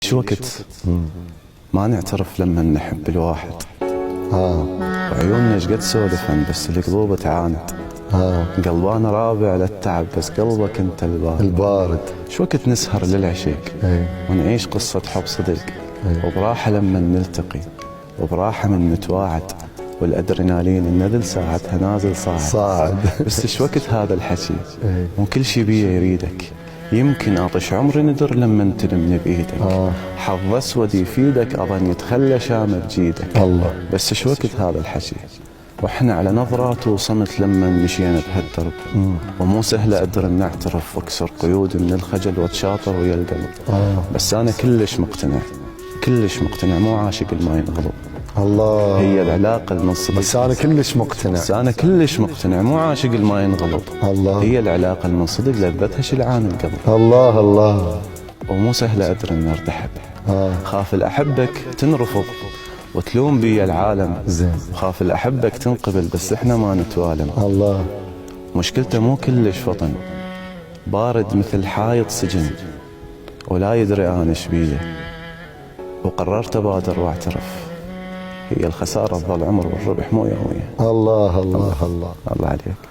شو وقت ما نعترف لما نحب الواحد. وعيوننا ايش قد سولفن بس القلوب تعاند. قلبانا رابع للتعب بس قلبك انت البارد. شو وقت نسهر للعشيق ونعيش قصة حب صدق. وبراحة لما نلتقي وبراحة من نتواعد، والادرينالين النذل ساعتها نازل صاعد. بس ايش وقت هذا الحكي وكل شي بيه يريدك. يمكن اطش عمري ندر لما تلمني بايدك. حظ اسود يفيدك اظن يتخلى شامه بجيدك. الله. بس ايش وقت هذا الحكي واحنا على نظرات وصمت لما مشينا بهالدرب. ومو سهله ادري نعترف واكسر قيود من الخجل واتشاطر ويا القلب. بس انا كلش مقتنع مو عاشق ما ينغلب. الله. هي العلاقه المنصبه. بس انا كلش مقتنع مو عاشق ما ينغلب. الله. هي العلاقه المنصدق لذتها شلعان القلب. الله. ومو سهله ادري ان ارتحب. خاف الاحبك تنرفض وتلوم بي العالم. زين. خاف الاحبك تنقبل بس احنا ما نتوالم. الله. مشكلته مو كلش فطن، بارد مثل حايط سجن ولا يدري انا ايش بيه. وقررت ابادر واعترف، هي الخساره تظل عمر والربح مو يوميه. الله عليك.